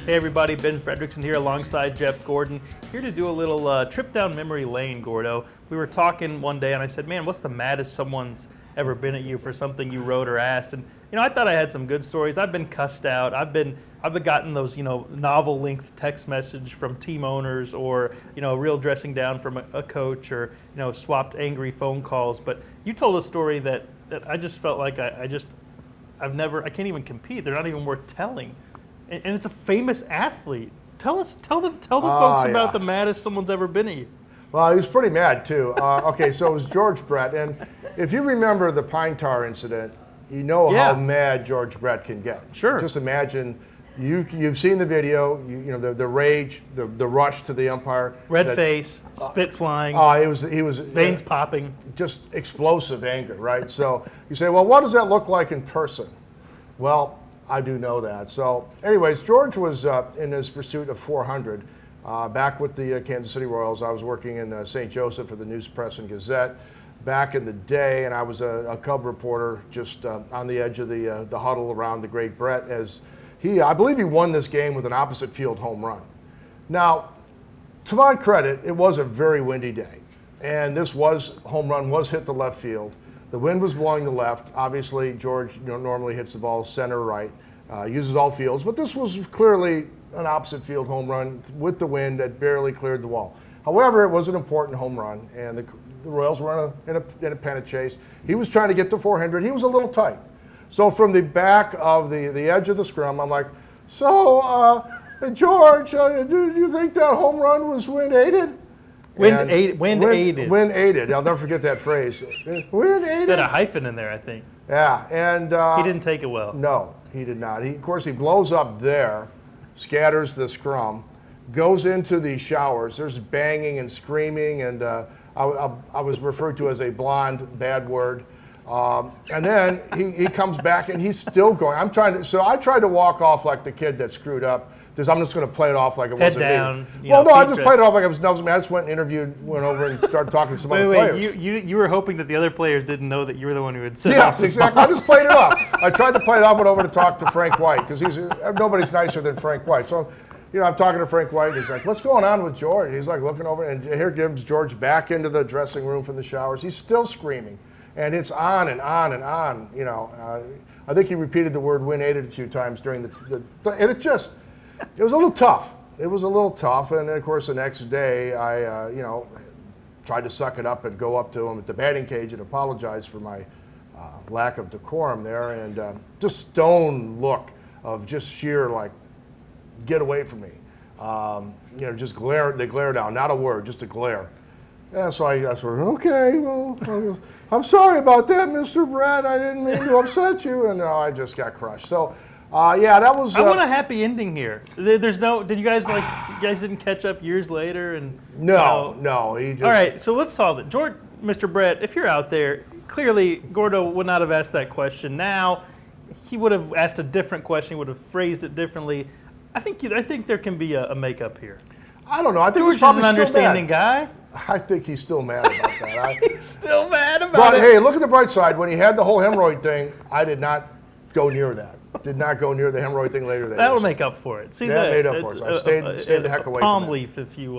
Hey everybody, Ben Frederickson here alongside Jeff Gordon, here to do a little trip down memory lane, Gordo. We were talking one day and I said, man, what's the maddest someone's ever been at you for something you wrote or asked? And I thought I had some good stories. I've been cussed out. I've gotten those, novel length text message from team owners, or, real dressing down from a coach, or, swapped angry phone calls. But you told a story that I just felt like I can't even compete. They're not even worth telling. And it's a famous athlete. Tell the folks about the maddest someone's ever been at you. Well, he was pretty mad too. Okay, so it was George Brett, and if you remember the pine tar incident, you know how mad George Brett can get. Sure. Just imagine, you've seen the video. The rage, the rush to the umpire. Red face, spit flying. He was veins popping. Just explosive anger, right? So you say, well, what does that look like in person? Well, I do know that. So, anyways, George was in his pursuit of 400. Back with the Kansas City Royals, I was working in St. Joseph for the News Press and Gazette back in the day, and I was a Cub reporter just on the edge of the huddle around the great Brett, as I believe he won this game with an opposite field home run. Now, to my credit, it was a very windy day, and this home run was hit to left field. The wind was blowing to left. Obviously, George normally hits the ball center right, uses all fields, but this was clearly an opposite field home run with the wind that barely cleared the wall. However, it was an important home run, and the Royals were in a pennant chase. He was trying to get to 400. He was a little tight. So from the back of the edge of the scrum, I'm like, so, George, do you think that home run was wind-aided? Wind aided. Wind aided. I'll never forget that phrase. Wind aided. Had a hyphen in there, I think. Yeah, and he didn't take it well. No, he did not. Of course, he blows up there, scatters the scrum, goes into the showers. There's banging and screaming, and I was referred to as a blonde bad word. And then he comes back and he's still going. I tried to walk off like the kid that screwed up. I'm just going to play it off like it wasn't down, me. Well, no, I just played it off like it was me. I just went over and started talking to some other players. You were hoping that the other players didn't know that you were the one who had said Yes, exactly. I just played it off. I tried to play it off, went over to talk to Frank White, because nobody's nicer than Frank White. So, I'm talking to Frank White, and he's like, what's going on with George? He's like looking over, and here comes George back into the dressing room from the showers. He's still screaming, and it's on and on and on. I think he repeated the word wind-aided a few times during and it was a little tough. It was a little tough, and of course the next day I, tried to suck it up and go up to him at the batting cage and apologize for my lack of decorum there, and just stone look of just sheer get away from me. Just glare. They glare down, not a word, just a glare. Yeah, so I sort of, okay, well, I'm sorry about that, Mr. Brett. I didn't mean to upset you, and I just got crushed. So. That was. I want a happy ending here. There's no. Did you guys you guys didn't catch up years later and? No. He just. All right, so let's solve it. Mr. Brett, if you're out there, clearly Gordo would not have asked that question. Now, he would have asked a different question. He would have phrased it differently. I think there can be a makeup here. I don't know. I think George he's probably is an understanding guy. I think he's still mad about that. He's still mad about it. But hey, look at the bright side. When he had the whole hemorrhoid thing, I did not go near that. Did not go near the hemorrhoid thing later. That'll make up for it. See, that made up for it. So I stayed the heck away from it. Palm leaf, if you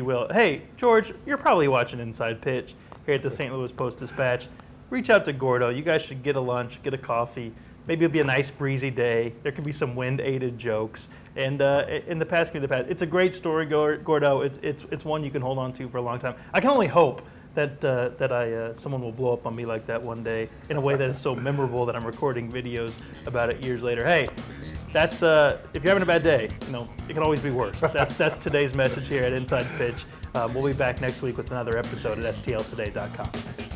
will. Hey, George, you're probably watching Inside Pitch here at the St. Louis Post-Dispatch. Reach out to Gordo. You guys should get a lunch, get a coffee. Maybe it'll be a nice breezy day. There could be some wind-aided jokes. And in the past, it's a great story, Gordo. It's one you can hold on to for a long time. I can only hope that someone will blow up on me like that one day in a way that is so memorable that I'm recording videos about it years later. Hey, that's if you're having a bad day, it can always be worse. That's today's message here at Inside Pitch. We'll be back next week with another episode at stltoday.com.